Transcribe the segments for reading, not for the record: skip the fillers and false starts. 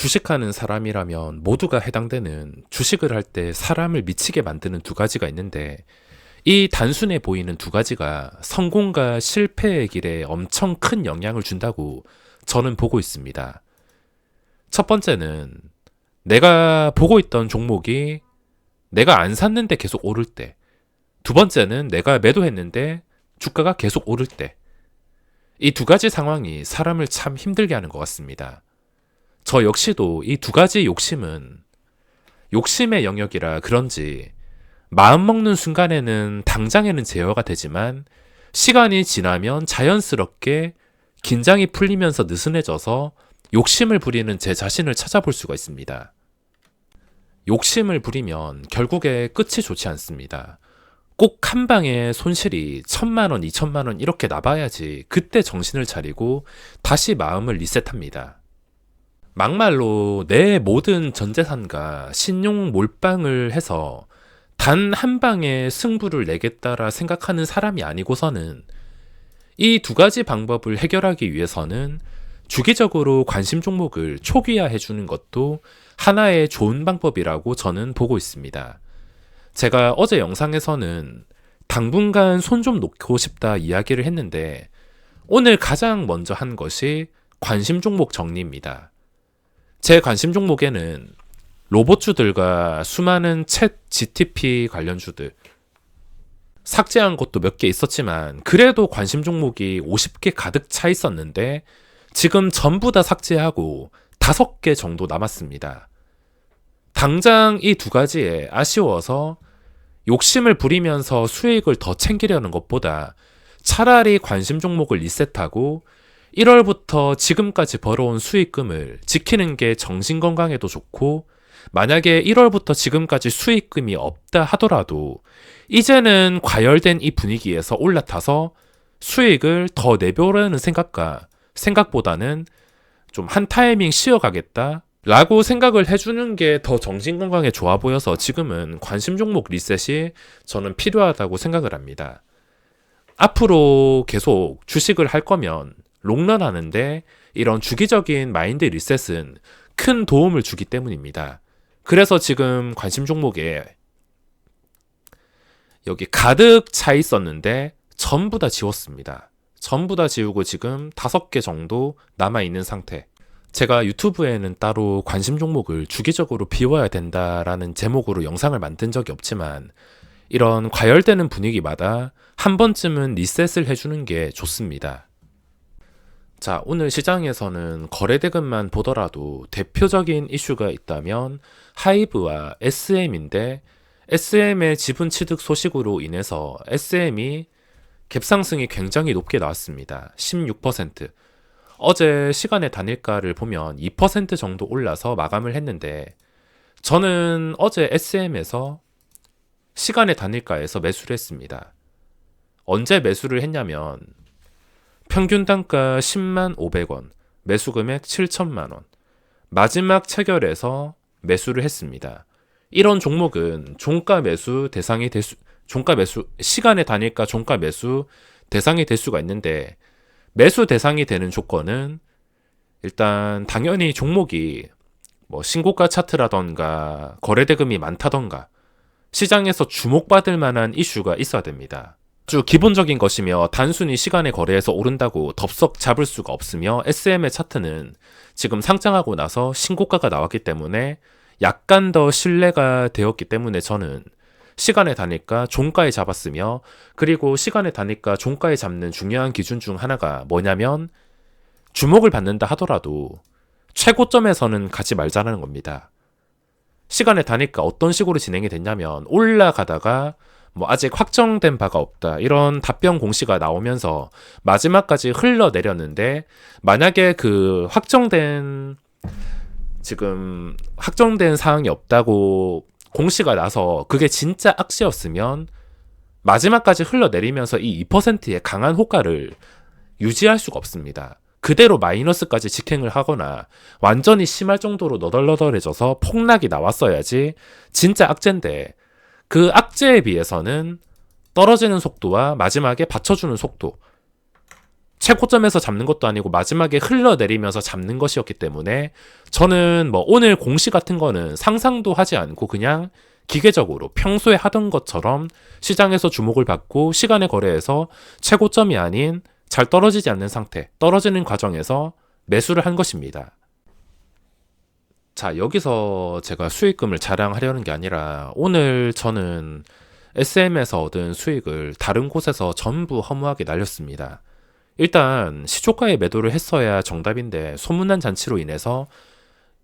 주식하는 사람이라면 모두가 해당되는 주식을 할 때 사람을 미치게 만드는 두 가지가 있는데 이 단순해 보이는 두 가지가 성공과 실패의 길에 엄청 큰 영향을 준다고 저는 보고 있습니다. 첫 번째는 내가 보고 있던 종목이 내가 안 샀는데 계속 오를 때, 두 번째는 내가 매도했는데 주가가 계속 오를 때, 이 두 가지 상황이 사람을 참 힘들게 하는 것 같습니다. 저 역시도 이 두 가지 욕심은 욕심의 영역이라 그런지 마음먹는 순간에는 당장에는 제어가 되지만 시간이 지나면 자연스럽게 긴장이 풀리면서 느슨해져서 욕심을 부리는 제 자신을 찾아볼 수가 있습니다. 욕심을 부리면 결국에 끝이 좋지 않습니다. 꼭 한 방에 손실이 1,000만 원, 2,000만 원 이렇게 나봐야지 그때 정신을 차리고 다시 마음을 리셋합니다. 막말로 내 모든 전재산과 신용 몰빵을 해서 단 한 방에 승부를 내겠다라 생각하는 사람이 아니고서는 이 두 가지 방법을 해결하기 위해서는 주기적으로 관심 종목을 초기화해 주는 것도 하나의 좋은 방법이라고 저는 보고 있습니다. 제가 어제 영상에서는 당분간 손 좀 놓고 싶다 이야기를 했는데 오늘 가장 먼저 한 것이 관심 종목 정리입니다. 제 관심 종목에는 로봇주들과 수많은 챗 GTP 관련주들, 삭제한 것도 몇 개 있었지만 그래도 관심 종목이 50개 가득 차 있었는데 지금 전부 다 삭제하고 5개 정도 남았습니다. 당장 이 두 가지에 아쉬워서 욕심을 부리면서 수익을 더 챙기려는 것보다 차라리 관심 종목을 리셋하고 1월부터 지금까지 벌어온 수익금을 지키는 게 정신건강에도 좋고, 만약에 1월부터 지금까지 수익금이 없다 하더라도 이제는 과열된 이 분위기에서 올라타서 수익을 더 내보려는 생각보다는 좀 한 타이밍 쉬어가겠다 라고 생각을 해주는 게 더 정신건강에 좋아 보여서 지금은 관심 종목 리셋이 저는 필요하다고 생각을 합니다. 앞으로 계속 주식을 할 거면 롱런 하는데 이런 주기적인 마인드 리셋은 큰 도움을 주기 때문입니다. 그래서 지금 관심 종목에 여기 가득 차 있었는데 전부 다 지웠습니다. 전부 다 지우고 지금 5개 정도 남아있는 상태. 제가 유튜브에는 따로 관심 종목을 주기적으로 비워야 된다라는 제목으로 영상을 만든 적이 없지만 이런 과열되는 분위기마다 한 번쯤은 리셋을 해주는 게 좋습니다. 자, 오늘 시장에서는 거래대금만 보더라도 대표적인 이슈가 있다면 하이브와 SM인데 SM의 지분 취득 소식으로 인해서 SM이 갭상승이 굉장히 높게 나왔습니다. 16%. 어제 시간의 단일가를 보면 2% 정도 올라서 마감을 했는데 저는 어제 SM에서 시간의 단일가에서 매수를 했습니다. 언제 매수를 했냐면 평균 단가 10만 500원, 매수 금액 7천만 원. 마지막 체결에서 매수를 했습니다. 이런 종목은 시간의 단일가 종가 매수 대상이 될 수가 있는데 매수 대상이 되는 조건은 일단 당연히 종목이 신고가 차트라던가 거래대금이 많다던가 시장에서 주목받을 만한 이슈가 있어야 됩니다. 아주 기본적인 것이며 단순히 시간의 거래에서 오른다고 덥석 잡을 수가 없으며 SM의 차트는 지금 상장하고 나서 신고가가 나왔기 때문에 약간 더 신뢰가 되었기 때문에 저는 시간의 단일가 종가에 잡았으며, 그리고 시간의 단일가 종가에 잡는 중요한 기준 중 하나가 뭐냐면 주목을 받는다 하더라도 최고점에서는 가지 말자는 겁니다. 시간의 단일가 어떤 식으로 진행이 됐냐면 올라가다가 아직 확정된 바가 없다 이런 답변 공시가 나오면서 마지막까지 흘러내렸는데, 만약에 그 확정된 사항이 없다고 공시가 나서 그게 진짜 악시였으면 마지막까지 흘러내리면서 이 2%의 강한 호가를 유지할 수가 없습니다. 그대로 마이너스까지 직행을 하거나 완전히 심할 정도로 너덜너덜해져서 폭락이 나왔어야지 진짜 악재인데, 그 악재에 비해서는 떨어지는 속도와 마지막에 받쳐주는 속도, 최고점에서 잡는 것도 아니고 마지막에 흘러내리면서 잡는 것이었기 때문에 저는 뭐 오늘 공시 같은 거는 상상도 하지 않고 그냥 기계적으로 평소에 하던 것처럼 시장에서 주목을 받고 시간의 거래에서 최고점이 아닌 잘 떨어지지 않는 상태, 떨어지는 과정에서 매수를 한 것입니다. 자, 여기서 제가 수익금을 자랑하려는 게 아니라 오늘 저는 SM에서 얻은 수익을 다른 곳에서 전부 허무하게 날렸습니다. 일단 시초가에 매도를 했어야 정답인데 소문난 잔치로 인해서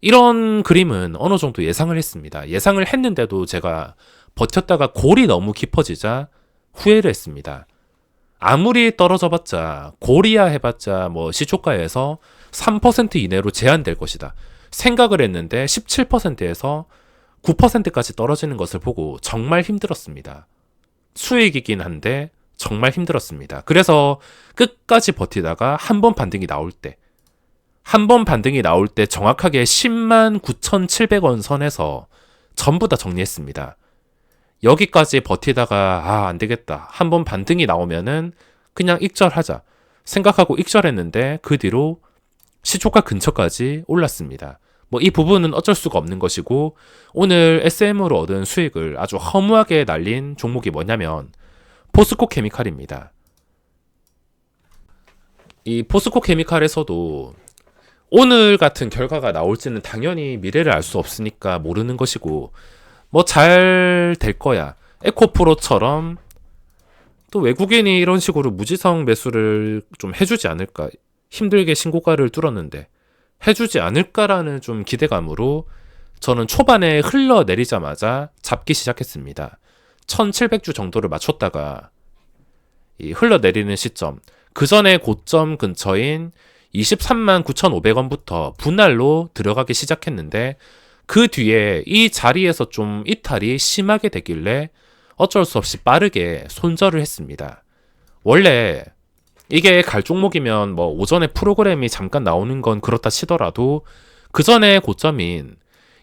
이런 그림은 어느 정도 예상을 했습니다. 예상을 했는데도 제가 버텼다가 골이 너무 깊어지자 후회를 했습니다. 아무리 떨어져봤자 골이야 해봤자 뭐 시초가에서 3% 이내로 제한될 것이다 생각을 했는데 17%에서 9%까지 떨어지는 것을 보고 정말 힘들었습니다. 수익이긴 한데 정말 힘들었습니다. 그래서 끝까지 버티다가 한 번 반등이 나올 때 정확하게 10만 9,700원 선에서 전부 다 정리했습니다. 여기까지 버티다가 안 되겠다. 한 번 반등이 나오면은 그냥 익절하자 생각하고 익절했는데 그 뒤로 시초가 근처까지 올랐습니다. 뭐 이 부분은 어쩔 수가 없는 것이고 오늘 SM으로 얻은 수익을 아주 허무하게 날린 종목이 뭐냐면 포스코 케미칼입니다. 이 포스코 케미칼에서도 오늘 같은 결과가 나올지는 당연히 미래를 알 수 없으니까 모르는 것이고 뭐 잘 될 거야. 에코프로처럼 또 외국인이 이런 식으로 무지성 매수를 좀 해주지 않을까. 힘들게 신고가를 뚫었는데 해주지 않을까라는 좀 기대감으로 저는 초반에 흘러내리자마자 잡기 시작했습니다. 1700주 정도를 맞췄다가 이 흘러내리는 시점, 그 전에 고점 근처인 23만 9,500원부터 분할로 들어가기 시작했는데 그 뒤에 이 자리에서 좀 이탈이 심하게 되길래 어쩔 수 없이 빠르게 손절을 했습니다. 원래 이게 갈 종목이면 뭐 오전에 프로그램이 잠깐 나오는 건 그렇다 치더라도 그 전에 고점인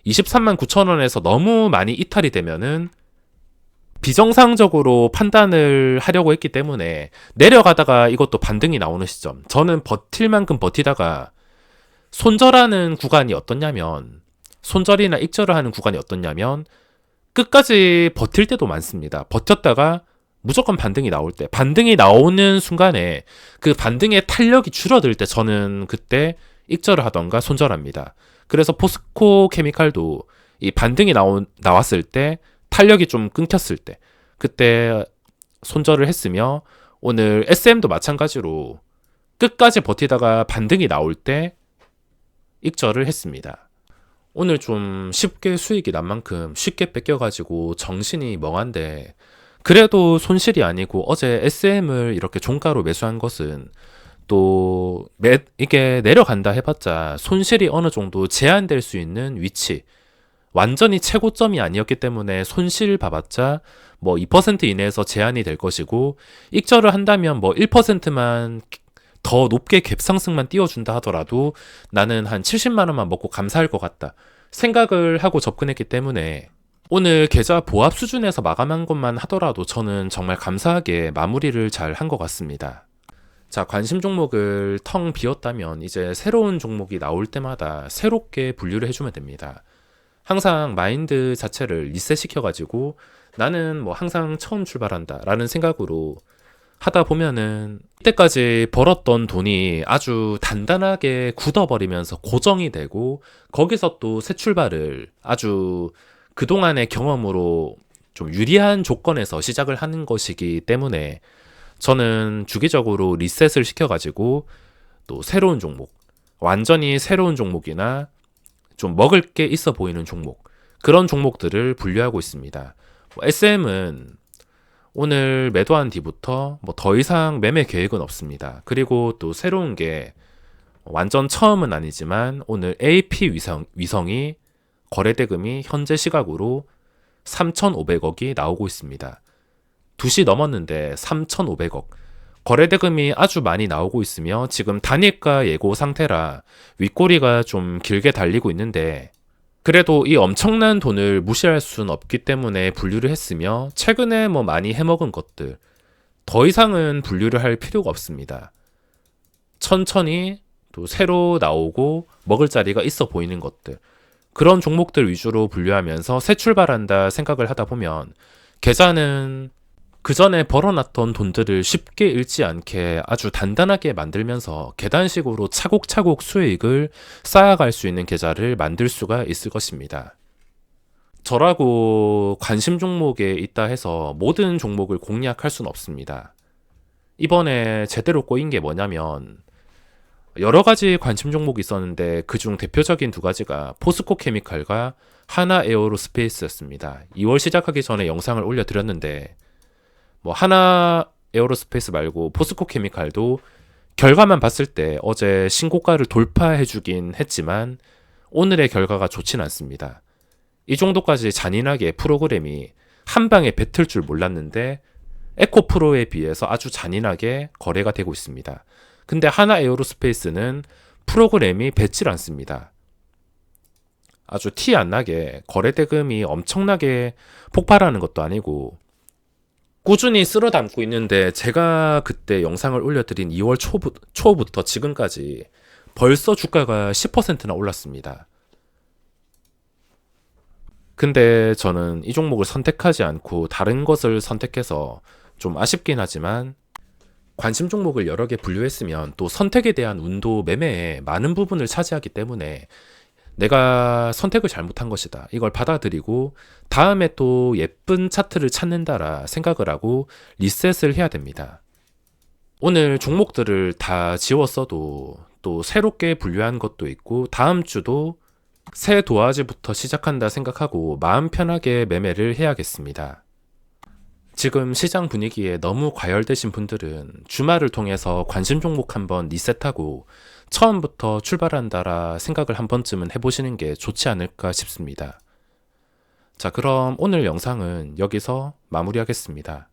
23만 9천원에서 너무 많이 이탈이 되면은 비정상적으로 판단을 하려고 했기 때문에 내려가다가 이것도 반등이 나오는 시점, 저는 버틸 만큼 버티다가 손절하는 구간이 어떻냐면, 손절이나 익절을 하는 구간이 어떻냐면 끝까지 버틸 때도 많습니다. 버텼다가 무조건 반등이 나올 때, 반등이 나오는 순간에 그 반등의 탄력이 줄어들 때 저는 그때 익절을 하던가 손절합니다. 그래서 포스코 케미칼도 이 반등이 나왔을 때 탄력이 좀 끊겼을 때 그때 손절을 했으며, 오늘 SM도 마찬가지로 끝까지 버티다가 반등이 나올 때 익절을 했습니다. 오늘 좀 쉽게 수익이 난 만큼 쉽게 뺏겨가지고 정신이 멍한데, 그래도 손실이 아니고 어제 SM을 이렇게 종가로 매수한 것은 또 이게 내려간다 해봤자 손실이 어느 정도 제한될 수 있는 위치, 완전히 최고점이 아니었기 때문에 손실 봐봤자 뭐 2% 이내에서 제한이 될 것이고, 익절을 한다면 뭐 1%만 더 높게 갭 상승만 띄워준다 하더라도 나는 한 70만 원만 먹고 감사할 것 같다 생각을 하고 접근했기 때문에 오늘 계좌 보합 수준에서 마감한 것만 하더라도 저는 정말 감사하게 마무리를 잘 한 것 같습니다. 자, 관심 종목을 텅 비웠다면 이제 새로운 종목이 나올 때마다 새롭게 분류를 해주면 됩니다. 항상 마인드 자체를 리셋시켜가지고 나는 뭐 항상 처음 출발한다 라는 생각으로 하다 보면은 이때까지 벌었던 돈이 아주 단단하게 굳어버리면서 고정이 되고, 거기서 또 새 출발을 아주 그동안의 경험으로 좀 유리한 조건에서 시작을 하는 것이기 때문에 저는 주기적으로 리셋을 시켜가지고 또 새로운 종목, 완전히 새로운 종목이나 좀 먹을 게 있어 보이는 종목, 그런 종목들을 분류하고 있습니다. SM은 오늘 매도한 뒤부터 뭐 더 이상 매매 계획은 없습니다. 그리고 또 새로운 게 완전 처음은 아니지만 오늘 AP 위성이 거래대금이 현재 시각으로 3,500억이 나오고 있습니다. 2시 넘었는데 3,500억. 거래대금이 아주 많이 나오고 있으며 지금 단일가 예고 상태라 윗꼬리가 좀 길게 달리고 있는데, 그래도 이 엄청난 돈을 무시할 수는 없기 때문에 분류를 했으며, 최근에 뭐 많이 해먹은 것들 더 이상은 분류를 할 필요가 없습니다. 천천히 또 새로 나오고 먹을 자리가 있어 보이는 것들, 그런 종목들 위주로 분류하면서 새 출발한다 생각을 하다 보면 계좌는 그 전에 벌어놨던 돈들을 쉽게 잃지 않게 아주 단단하게 만들면서 계단식으로 차곡차곡 수익을 쌓아갈 수 있는 계좌를 만들 수가 있을 것입니다. 저라고 관심 종목에 있다 해서 모든 종목을 공략할 수는 없습니다. 이번에 제대로 꼬인 게 뭐냐면 여러 가지 관심 종목이 있었는데 그중 대표적인 두 가지가 포스코 케미칼과 하나 에어로스페이스였습니다. 2월 시작하기 전에 영상을 올려드렸는데 하나 에어로스페이스 말고 포스코 케미칼도 결과만 봤을 때 어제 신고가를 돌파해주긴 했지만 오늘의 결과가 좋진 않습니다. 이 정도까지 잔인하게 프로그램이 한 방에 뱉을 줄 몰랐는데 에코프로에 비해서 아주 잔인하게 거래가 되고 있습니다. 근데 하나 에어로스페이스는 프로그램이 뱉질 않습니다. 아주 티 안 나게 거래 대금이 엄청나게 폭발하는 것도 아니고 꾸준히 쓸어 담고 있는데 제가 그때 영상을 올려드린 2월 초부터 지금까지 벌써 주가가 10%나 올랐습니다. 근데 저는 이 종목을 선택하지 않고 다른 것을 선택해서 좀 아쉽긴 하지만 관심 종목을 여러 개 분류했으면 또 선택에 대한 운도 매매에 많은 부분을 차지하기 때문에 내가 선택을 잘못한 것이다, 이걸 받아들이고 다음에 또 예쁜 차트를 찾는다라 생각을 하고 리셋을 해야 됩니다. 오늘 종목들을 다 지웠어도 또 새롭게 분류한 것도 있고 다음 주도 새 도화지부터 시작한다 생각하고 마음 편하게 매매를 해야겠습니다. 지금 시장 분위기에 너무 과열되신 분들은 주말을 통해서 관심 종목 한번 리셋하고 처음부터 출발한다라 생각을 한 번쯤은 해보시는 게 좋지 않을까 싶습니다. 자, 그럼 오늘 영상은 여기서 마무리하겠습니다.